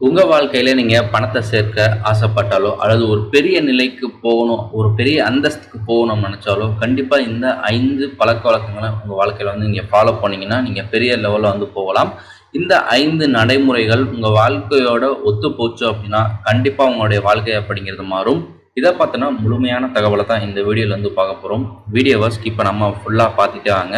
உங்க வாழ்க்கையில நீங்க பணத்தை சேர்க்க ஆசைப்பட்டாலோ அல்லது ஒரு பெரிய நிலைக்கு போகணும், ஒரு பெரிய அந்தஸ்துக்கு போகணும்னு நினைச்சாலோ கண்டிப்பா இந்த 5 பழக்கவழக்கங்களை உங்க வாழ்க்கையில நீங்க ஃபாலோ பண்ணீங்கன்னா நீங்க பெரிய லெவல்ல போகலாம். இந்த 5 நடைமுறைகள் உங்க வாழ்க்கையோட ஒத்து போச்சு அப்படின்னா கண்டிப்பா உங்களுடைய வாழ்க்கை அப்படிங்கிறது மாறும். இதை பார்த்தோன்னா முழுமையான தகவலை தான் இந்த வீடியோவில் பார்க்க போகிறோம். வீடியோவை ஸ்கிப் பண்ணாமல் ஃபுல்லாக பார்த்துட்டே வாங்க.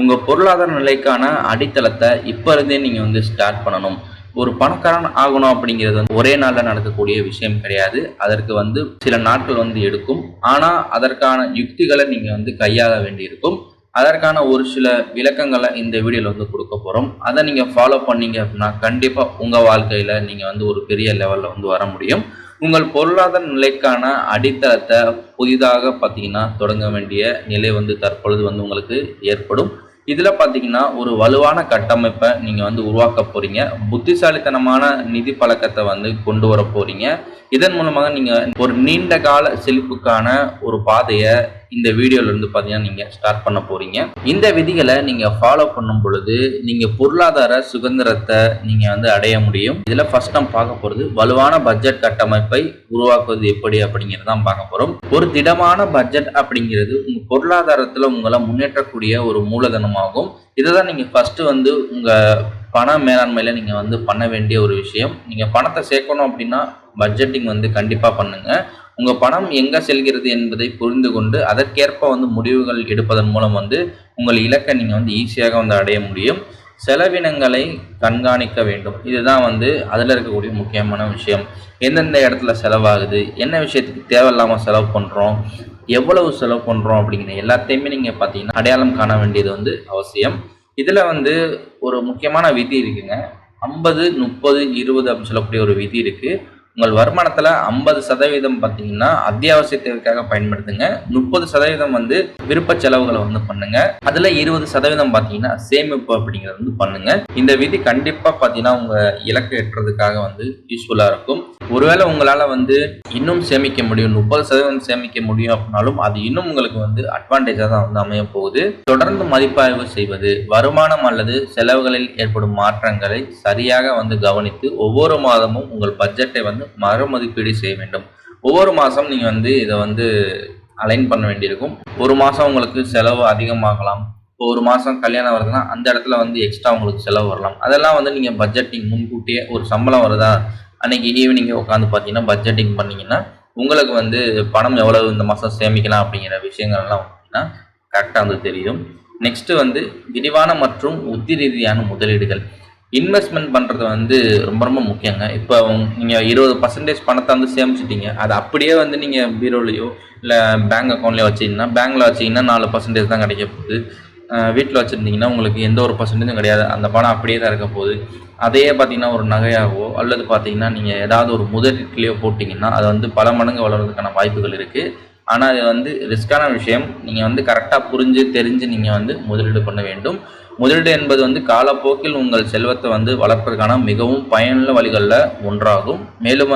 உங்கள் பொருளாதார நிலைக்கான அடித்தளத்தை இப்போ இருந்தே நீங்கள் ஸ்டார்ட் பண்ணணும். ஒரு பணக்காரன் ஆகணும் அப்படிங்கிறது ஒரே நாளில் நடக்கக்கூடிய விஷயம் கிடையாது. அதற்கு சில நாட்கள் எடுக்கும். ஆனால் அதற்கான யுக்திகளை நீங்கள் கையாள வேண்டியிருக்கும். அதற்கான ஒரு சில விளக்கங்களை இந்த வீடியோவில் கொடுக்க போகிறோம். அதை நீங்கள் ஃபாலோ பண்ணீங்க அப்படின்னா கண்டிப்பாக உங்கள் வாழ்க்கையில் நீங்கள் ஒரு பெரிய லெவலில் வர முடியும். உங்கள் பொருளாதார நிலைக்கான அடித்தளத்தை புதிதாக பார்த்தீங்கன்னா தொடங்க வேண்டிய நிலை தற்பொழுது உங்களுக்கு ஏற்படும். இதில் பார்த்தீங்கன்னா ஒரு வலுவான கட்டமைப்பை நீங்கள் உருவாக்க போகிறீங்க. புத்திசாலித்தனமான நிதி பழக்கத்தை கொண்டு வர போகிறீங்க. இதன் மூலமாக நீங்கள் ஒரு நீண்ட கால செழிப்புக்கான ஒரு பாதையை இந்த வீடியோலேருந்து பார்த்தீங்கன்னா நீங்கள் ஸ்டார்ட் பண்ண போகிறீங்க. இந்த விதிகளை நீங்கள் ஃபாலோ பண்ணும் பொழுது நீங்கள் பொருளாதார சுதந்திரத்தை நீங்கள் அடைய முடியும். இதில் ஃபர்ஸ்ட் நம்ம பார்க்க போகிறது வலுவான பட்ஜெட் கட்டமைப்பை உருவாக்குவது எப்படி அப்படிங்கிறது தான் பார்க்க போகிறோம். ஒரு திடமான பட்ஜெட் அப்படிங்கிறது உங்கள் பொருளாதாரத்தில் உங்களை முன்னேற்றக்கூடிய ஒரு மூலதனமாகும். இதை தான் நீங்கள் ஃபஸ்ட்டு உங்கள் பண மேலாண்மையில் நீங்கள் பண்ண வேண்டிய ஒரு விஷயம். நீங்கள் பணத்தை சேர்க்கணும் அப்படின்னா பட்ஜெட்டிங் கண்டிப்பாக பண்ணுங்கள். உங்கள் பணம் எங்கே செல்கிறது என்பதை புரிந்து கொண்டு அதற்கேற்ப முடிவுகள் எடுப்பதன் மூலம் உங்கள் இலக்கை நீங்கள் ஈஸியாக அடைய முடியும். செலவினங்களை கண்காணிக்க வேண்டும். இதுதான் அதில் இருக்கக்கூடிய முக்கியமான விஷயம். எந்தெந்த இடத்துல செலவாகுது, என்ன விஷயத்துக்கு தேவையில்லாமல் செலவு பண்ணுறோம், எவ்வளவு செலவு பண்ணுறோம் அப்படிங்கிற எல்லாத்தையுமே நீங்கள் பார்த்தீங்கன்னா அடையாளம் காண வேண்டியது அவசியம். இதில் ஒரு முக்கியமான விதி இருக்குங்க. 50, 30, 20 அப்படின்னு சொல்லக்கூடிய ஒரு விதி இருக்குது. உங்கள் வருமானத்தில் 50% பார்த்தீங்கன்னா அத்தியாவசிய தேவைக்காக பயன்படுத்துங்க. 30% விருப்ப செலவுகளை பண்ணுங்க. அதில் 20% பார்த்தீங்கன்னா சேமிப்பு அப்படிங்கிறது பண்ணுங்க. இந்த விதி கண்டிப்பாக பார்த்தீங்கன்னா உங்கள் இலக்கை எட்டுறதுக்காக யூஸ்ஃபுல்லாக இருக்கும். ஒருவேளை உங்களால் இன்னும் சேமிக்க முடியும், 30% சேமிக்க முடியும் அப்படின்னாலும் அது இன்னும் உங்களுக்கு அட்வான்டேஜாக தான் அமைய போகுது. தொடர்ந்து மதிப்பாய்வு செய்வது, வருமானம் அல்லது செலவுகளில் ஏற்படும் மாற்றங்களை சரியாக கவனித்து ஒவ்வொரு மாதமும் உங்கள் பட்ஜெட்டை மறுமதிப்பீடு செய்ய வேண்டும். ஒவ்வொரு மாதம் நீங்கள் இதை அலைன் பண்ண வேண்டியிருக்கும். ஒரு மாதம் உங்களுக்கு செலவு அதிகமாகலாம். இப்போ ஒரு மாதம் கல்யாணம் வருதுன்னா அந்த இடத்துல எக்ஸ்ட்ரா உங்களுக்கு செலவு வரலாம். அதெல்லாம் நீங்கள் பட்ஜெட்டிங் முன்கூட்டியே ஒரு சம்பளம் வருதா அன்னைக்கு ஈவினிங்கே உட்காந்து பார்த்தீங்கன்னா பட்ஜெட்டிங் பண்ணிங்கன்னா உங்களுக்கு பணம் எவ்வளவு இந்த மாதம் சேமிக்கலாம் அப்படிங்கிற விஷயங்கள்லாம் கரெக்டாக தெரியும். நெக்ஸ்ட்டு விரிவான மற்றும் உத்தி ரீதியான முதலீடுகள். இன்வெஸ்ட்மெண்ட் பண்ணுறது ரொம்ப ரொம்ப முக்கியங்க. இப்போ நீங்கள் 20% பணத்தை சேமிச்சிட்டீங்க. அது அப்படியே நீங்கள் பீரோலையோ இல்லை பேங்க் அக்கௌண்ட்லேயோ வச்சிங்கன்னா, பேங்க்கில் வச்சிங்கன்னா 4% தான் கிடைக்க போகுது. வீட்டில் வச்சுருந்தீங்கன்னா உங்களுக்கு எந்த ஒரு பர்சன்டேஜும் கிடையாது. அந்த பணம் அப்படியே தான் இருக்க போகுது. அதையே பார்த்தீங்கன்னா ஒரு நகையாகவோ அல்லது பார்த்தீங்கன்னா நீங்கள் ஏதாவது ஒரு முதலீட்டிலையோ போட்டிங்கன்னா அது பல மடங்கு வளர்கிறதுக்கான வாய்ப்புகள் இருக்குது. ஆனால் அது ரிஸ்க்கான விஷயம். நீங்கள் கரெக்டாக புரிஞ்சு தெரிஞ்சு நீங்கள் முதலீடு பண்ண வேண்டும். முதலீடு என்பது காலப்போக்கில் உங்கள் செல்வத்தை வளர்ப்பதற்கான மிகவும் பயனுள்ள வழிகளில் ஒன்றாகும். மேலும்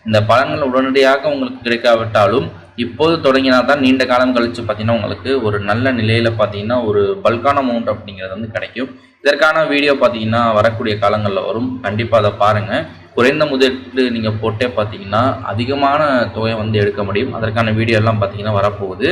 இந்த பலன்கள் உடனடியாக உங்களுக்கு கிடைக்காவிட்டாலும் இப்போது தொடங்கினா தான் நீண்ட காலம் கழித்து பார்த்தீங்கன்னா உங்களுக்கு ஒரு நல்ல நிலையில் பார்த்தீங்கன்னா ஒரு பல்கான அமௌண்ட் அப்படிங்கிறது கிடைக்கும். இதற்கான வீடியோ பார்த்தீங்கன்னா வரக்கூடிய காலங்களில் வரும். கண்டிப்பாக அதை பாருங்கள். குறைந்த முதலீடு நீங்கள் போட்டே பார்த்தீங்கன்னா அதிகமான தொகையை எடுக்க முடியும். அதற்கான வீடியோ எல்லாம் பார்த்தீங்கன்னா வரப்போகுது.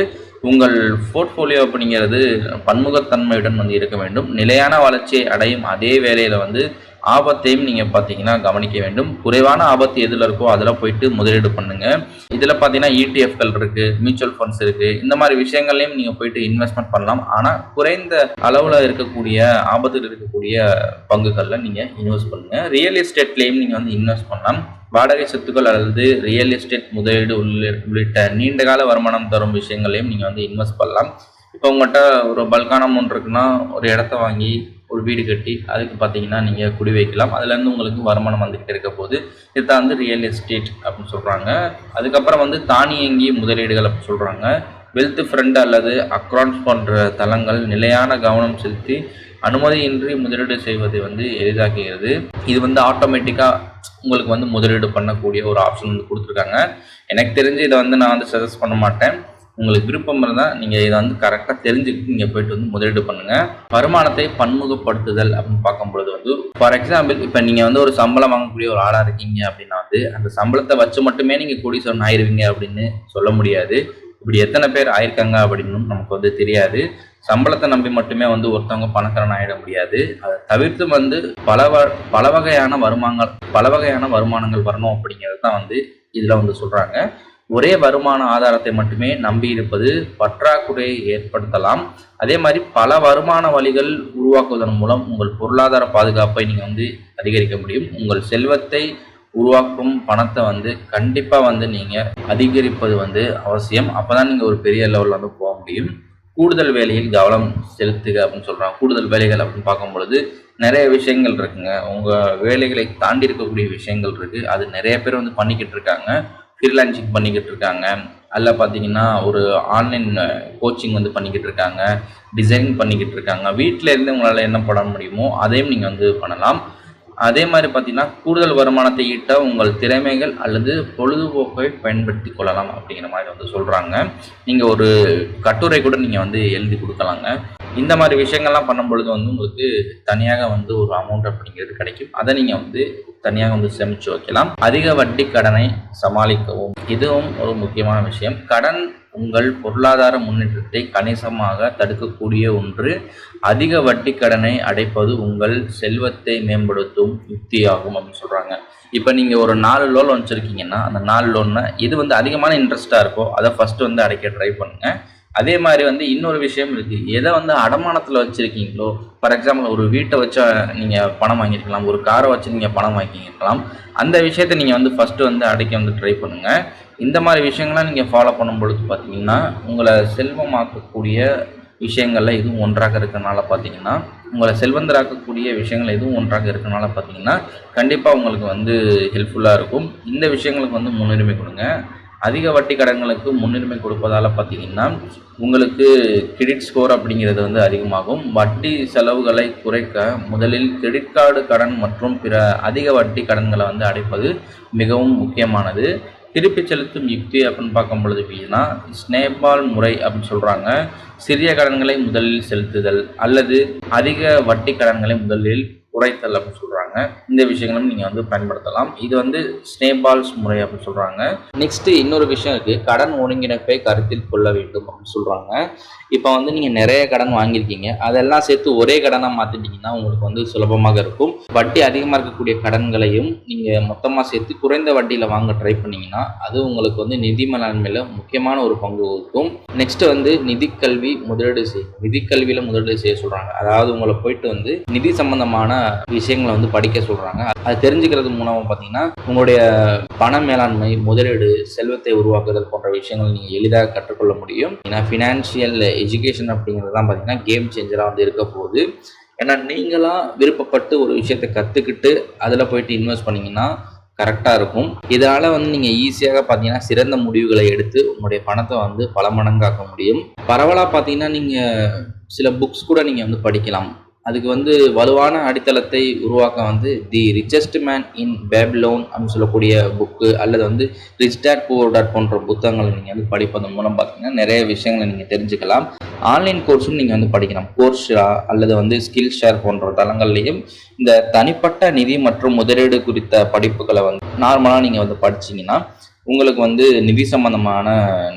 உங்கள் போர்ட்ஃபோலியோ அப்படிங்கிறது பன்முகத்தன்மையுடன் இருக்க வேண்டும். நிலையான வளர்ச்சியை அடையும் அதே வேளையில் ஆபத்தையும் நீங்கள் பார்த்தீங்கன்னா கவனிக்க வேண்டும். குறைவான ஆபத்து எதில் இருக்கோ அதில் போயிட்டு முதலீடு பண்ணுங்கள். இதில் பார்த்தீங்கன்னா ETF-கள் இருக்குது, மியூச்சுவல் ஃபண்ட்ஸ் இருக்குது. இந்த மாதிரி விஷயங்கள்லையும் நீங்கள் போயிட்டு இன்வெஸ்ட்மெண்ட் பண்ணலாம். ஆனால் குறைந்த அளவில் இருக்கக்கூடிய ஆபத்தில் இருக்கக்கூடிய பங்குகளில் நீங்கள் இன்வெஸ்ட் பண்ணுங்கள். ரியல் எஸ்டேட்லேயும் நீங்கள் இன்வெஸ்ட் பண்ணலாம். வாடகை சொத்துக்கள் அல்லது ரியல் எஸ்டேட் முதலீடு உள்ளிட்ட நீண்ட கால வருமானம் தரும் விஷயங்களையும் நீங்கள் இன்வெஸ்ட் பண்ணலாம். இப்போ உங்கள்கிட்ட ஒரு பல்கான அமௌண்ட் இருக்குன்னா ஒரு இடத்த வாங்கி ஒரு வீடு கட்டி அதுக்கு பார்த்தீங்கன்னா நீங்கள் குடி வைக்கலாம். அதுலேருந்து உங்களுக்கு வருமானம் வந்துக்கிட்டு இருக்க போது இதுதான் ரியல் எஸ்டேட் அப்படின்னு சொல்கிறாங்க. அதுக்கப்புறம் தானியங்கி முதலீடுகள் அப்படின்னு சொல்கிறாங்க. வெல்த் ஃப்ரெண்ட் அல்லது அக்ரான்ஸ் போன்ற தளங்கள் நிலையான கவனம் செலுத்தி அனுமதியின்றி முதலீடு செய்வதை எளிதாக்குகிறது. இது ஆட்டோமேட்டிக்காக உங்களுக்கு முதலீடு பண்ணக்கூடிய ஒரு ஆப்ஷன் கொடுத்துருக்காங்க. எனக்கு தெரிஞ்சு இதை நான் சஜஸ்ட் பண்ண மாட்டேன். உங்களுக்கு விருப்பம் இருந்தால் நீங்கள் இதை வந்து கரெக்டாக தெரிஞ்சுக்கிட்டு நீங்கள் போயிட்டு வந்து முதலீடு பண்ணுங்கள். வருமானத்தை பன்முகப்படுத்துதல் அப்படின்னு பார்க்கும்பொழுது வந்து ஃபார் எக்ஸாம்பிள் இப்போ நீங்கள் வந்து ஒரு சம்பளம் வாங்கக்கூடிய ஒரு ஆளாக இருக்கீங்க அப்படின்னா வந்து அந்த சம்பளத்தை வச்சு மட்டுமே நீங்கள் கோடீஸ்வரன் ஆயிருவீங்க அப்படின்னு சொல்ல முடியாது. இப்படி எத்தனை பேர் ஆயிருக்காங்க அப்படின்னு நமக்கு வந்து தெரியாது. சம்பளத்தை நம்பி மட்டுமே வந்து ஒருத்தவங்க பணக்காரன் ஆகிட முடியாது. அதை தவிர்த்து வந்து பல வகையான வருமானங்கள் வரணும் அப்படிங்கிறது தான் வந்து இதில் வந்து சொல்கிறாங்க. ஒரே வருமான ஆதாரத்தை மட்டுமே நம்பி இருப்பது பற்றாக்குறையை ஏற்படுத்தலாம். அதே மாதிரி பல வருமான வழிகள் உருவாக்குவதன் மூலம் உங்கள் பொருளாதார பாதுகாப்பை நீங்கள் வந்து அதிகரிக்க முடியும். உங்கள் செல்வத்தை உருவாக்கும் பணத்தை வந்து கண்டிப்பாக வந்து நீங்கள் அதிகரிப்பது வந்து அவசியம். அப்போ தான் நீங்கள் ஒரு பெரிய லெவலில் வந்து போக முடியும். கூடுதல் வேலையில் கவனம் செலுத்துக அப்படின்னு சொல்கிறாங்க. கூடுதல் வேலைகள் அப்படின்னு பார்க்கும்பொழுது நிறைய விஷயங்கள் இருக்குங்க. உங்கள் வேலைகளை தாண்டி இருக்கக்கூடிய விஷயங்கள் இருக்குது. அது நிறைய பேர் வந்து பண்ணிக்கிட்டு இருக்காங்க. ஃப்ரீலான்சிங் பண்ணிக்கிட்டு இருக்காங்க. அதில் பார்த்தீங்கன்னா ஒரு ஆன்லைன் கோச்சிங் வந்து பண்ணிக்கிட்டு இருக்காங்க. டிசைனிங் பண்ணிக்கிட்டு இருக்காங்க. வீட்டில் இருந்து உங்களால் என்ன பண்ண முடியுமோ அதையும் நீங்கள் வந்து பண்ணலாம். அதே மாதிரி பார்த்தீங்கன்னா கூடுதல் வருமானத்தை ஈட்ட உங்கள் திறமைகள் அல்லது பொழுதுபோக்கை பயன்படுத்தி கொள்ளலாம் அப்படிங்கிற மாதிரி வந்து சொல்கிறாங்க. நீங்கள் ஒரு கட்டுரை கூட நீங்கள் வந்து எழுதி கொடுக்கலாங்க. இந்த மாதிரி விஷயங்கள்லாம் பண்ணும்பொழுது வந்து உங்களுக்கு தனியாக வந்து ஒரு அமௌண்ட் அப்படிங்கிறது கிடைக்கும். அதை நீங்கள் வந்து தனியாக வந்து சேமித்து வைக்கலாம். அதிக வட்டி கடனை சமாளிக்கவும் இதுவும் ஒரு முக்கியமான விஷயம். கடன் உங்கள் பொருளாதார முன்னேற்றத்தை கணிசமாக தடுக்கக்கூடிய ஒன்று. அதிக வட்டி கடனை அடைப்பது உங்கள் செல்வத்தை மேம்படுத்தும் யுக்தியாகும் அப்படின்னு சொல்கிறாங்க. இப்போ நீங்கள் ஒரு 4 லோன் வச்சுருக்கீங்கன்னா அந்த 4 லோனில் இது வந்து அதிகமான இன்ட்ரெஸ்ட்டாக இருக்கும், அதை ஃபஸ்ட்டு வந்து அடைக்க ட்ரை பண்ணுங்கள். அதே மாதிரி வந்து இன்னொரு விஷயம் இருக்குது. எதை வந்து அடமானத்தில் வச்சுருக்கீங்களோ, ஃபார் எக்ஸாம்பிள் ஒரு வீட்டை வச்சு நீங்கள் பணம் வாங்கியிருக்கலாம், ஒரு காரை வச்சு நீங்கள் பணம் வாங்கியிருக்கலாம். அந்த விஷயத்தை நீங்கள் வந்து ஃபஸ்ட்டு வந்து அடைக்க வந்து ட்ரை பண்ணுங்கள். இந்த மாதிரி விஷயங்கள்லாம் நீங்கள் ஃபாலோ பண்ணும்பொழுது பார்த்தீங்கன்னா உங்களை செல்வமாக்கக்கூடிய விஷயங்களில் இதுவும் ஒன்றாக இருக்கிறனால பார்த்தீங்கன்னா உங்களை செல்வந்தராக்கக்கூடிய விஷயங்கள் எதுவும் ஒன்றாக இருக்கிறனால பார்த்தீங்கன்னா கண்டிப்பாக உங்களுக்கு வந்து ஹெல்ப்ஃபுல்லாக இருக்கும். இந்த விஷயங்களுக்கு வந்து முன்னுரிமை கொடுங்க. அதிக வட்டி கடன்களுக்கு முன்னுரிமை கொடுப்பதால் பார்த்தீங்கன்னா உங்களுக்கு கிரெடிட் ஸ்கோர் அப்படிங்கிறது வந்து அதிகமாகும். வட்டி செலவுகளை குறைக்க முதலில் கிரெடிட் கார்டு கடன் மற்றும் பிற அதிக வட்டி கடன்களை வந்து அடைப்பது மிகவும் முக்கியமானது. திருப்பி செலுத்தும் யுக்தி அப்படின்னு பார்க்கும் பொழுது பார்த்தீங்கன்னா ஸ்னேபால் முறை அப்படின்னு சொல்கிறாங்க. சிறிய கடன்களை முதலில் செலுத்துதல் அல்லது அதிக வட்டி கடன்களை முதலில் குறைத்தல் அப்படின்னு சொல்கிறாங்க. இந்த விஷயங்களும் நீங்கள் வந்து பயன்படுத்தலாம். இது வந்து ஸ்னேபால்ஸ் முறை அப்படின்னு சொல்கிறாங்க. நெக்ஸ்ட்டு இன்னொரு விஷயம் இருக்குது. கடன் ஒருங்கிணைப்பை கருத்தில் கொள்ள வேண்டும் அப்படின்னு சொல்கிறாங்க. இப்போ வந்து நீங்கள் நிறைய கடன் வாங்கியிருக்கீங்க, அதெல்லாம் சேர்த்து ஒரே கடனாக மாற்றிட்டிங்கன்னா உங்களுக்கு வந்து சுலபமாக இருக்கும். வட்டி அதிகமாக இருக்கக்கூடிய கடன்களையும் நீங்கள் மொத்தமாக சேர்த்து குறைந்த வட்டியில் வாங்க ட்ரை பண்ணிங்கன்னா அது உங்களுக்கு வந்து நிதி மேலாண்மையில் முக்கியமான ஒரு பங்கு வகிக்கும். நெக்ஸ்ட்டு வந்து நிதிக்கல்வி முதலீடு செய்யும். நிதிக்கல்வியில் முதலீடு செய்ய சொல்கிறாங்க. அதாவது உங்களை போயிட்டு வந்து நிதி சம்பந்தமான விஷயங்களை வந்து படிக்க சொல்கிறாங்க. அது தெரிஞ்சுக்கிறது மூலமாக பார்த்தீங்கன்னா உங்களுடைய பண மேலாண்மை, முதலீடு, செல்வத்தை உருவாக்குதல் போன்ற விஷயங்கள் நீங்கள் எளிதாக கற்றுக்கொள்ள முடியும். ஏன்னா ஃபினான்ஷியல் எஜுகேஷன் அப்படிங்கிறது தான் பார்த்தீங்கன்னா கேம் சேஞ்சராக வந்து இருக்க போகுது. ஏன்னா நீங்களாக விருப்பப்பட்டு ஒரு விஷயத்தை கற்றுக்கிட்டு அதில் போயிட்டு இன்வெஸ்ட் பண்ணிங்கன்னா கரெக்டாக இருக்கும். இதனால் வந்து நீங்கள் ஈஸியாக பார்த்தீங்கன்னா சிறந்த முடிவுகளை எடுத்து உங்களுடைய பணத்தை வந்து பல மடங்காக்க முடியும். பரவலாக பார்த்தீங்கன்னா நீங்கள் சில புக்ஸ் கூட நீங்கள் வந்து படிக்கலாம். அதுக்கு வந்து வலுவான அடித்தளத்தை உருவாக்க வந்து தி ரிச்சஸ்ட் மேன் இன் பேபிலோன் அப்படின்னு சொல்லக்கூடிய புக்கு அல்லது வந்து ரிச் டாட் புவர் டாட் போன்ற புத்தகங்களை நீங்கள் வந்து படிப்பதன் மூலம் பார்த்தீங்கன்னா நிறைய விஷயங்களை நீங்கள் தெரிஞ்சுக்கலாம். ஆன்லைன் கோர்ஸும் நீங்கள் வந்து படிக்கலாம். கோர்ஸா அல்லது வந்து ஸ்கில் ஷேர் போன்ற தளங்கள்லையும் இந்த தனிப்பட்ட நிதி மற்றும் முதலீடு குறித்த படிப்புகளை வந்து நார்மலாக நீங்கள் வந்து படிச்சிங்கன்னா உங்களுக்கு வந்து நிதி சம்பந்தமான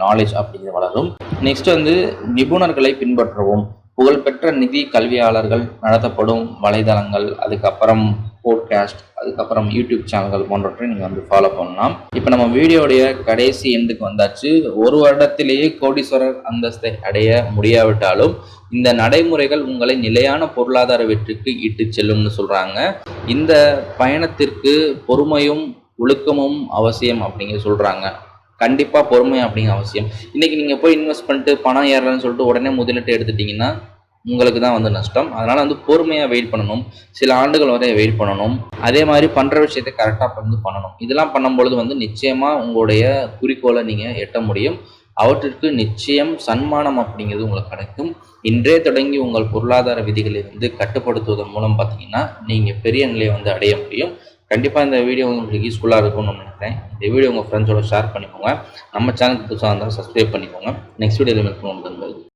நாலேஜ் அப்படிங்கிறது வளரும். நெக்ஸ்ட் வந்து நிபுணர்களை பின்பற்றவும். புகழ்பெற்ற நிதி கல்வியாளர்கள் நடத்தப்படும் வலைதளங்கள், அதுக்கப்புறம் போட்காஸ்ட், அதுக்கப்புறம் யூடியூப் சேனல்கள் போன்றவற்றை நீங்கள் வந்து ஃபாலோ பண்ணலாம். இப்போ நம்ம வீடியோடைய கடைசி எண்டுக்கு வந்தாச்சு. ஒரு வருடத்திலேயே கோடீஸ்வரர் அந்தஸ்தை அடைய முடியாவிட்டாலும் இந்த நடைமுறைகள் உங்களை நிலையான பொருளாதார வெற்றிக்கு இட்டு செல்லும்னு சொல்கிறாங்க. இந்த பயணத்திற்கு பொறுமையும் ஒழுக்கமும் அவசியம் அப்படிங்கிற சொல்கிறாங்க. கண்டிப்பாக பொறுமை அப்படிங்கிற அவசியம். இன்றைக்கி நீங்கள் போய் இன்வெஸ்ட் பண்ணிட்டு பணம் ஏறலன்னு சொல்லிட்டு உடனே முதலீட்டு எடுத்துட்டிங்கன்னா உங்களுக்கு தான் வந்து நஷ்டம். அதனால் வந்து பொறுமையாக வெயிட் பண்ணணும். சில ஆண்டுகள் வரை வெயிட் பண்ணணும். அதே மாதிரி பண்ணுற விஷயத்தை கரெக்டாக வந்து பண்ணணும். இதெல்லாம் பண்ணும்பொழுது வந்து நிச்சயமாக உங்களுடைய குறிக்கோளை நீங்கள் எட்ட முடியும். அவற்றிற்கு நிச்சயம் சன்மானம் அப்படிங்கிறது உங்களுக்கு கிடைக்கும். இன்றே தொடங்கி உங்கள் பொருளாதார விதிகளை வந்து கட்டுப்படுத்துவதன் மூலம் பார்த்தீங்கன்னா நீங்கள் பெரிய நிலையை வந்து அடைய முடியும். கண்டிப்பாக இந்த வீடியோ உங்களுக்கு யூஸ்ஃபுல்லாக இருக்கும்னு நினைக்கிறேன். இந்த வீடியோ உங்கள் ஃப்ரெண்ட்ஸோட ஷேர் பண்ணிக்கோங்க. நம்ம சேனலுக்கு புதுசாக இருந்தால் சப்ஸ்கிரைப் பண்ணிக்கோங்க. நெக்ஸ்ட் வீடியோவில் மீட் பண்ணுவோம்.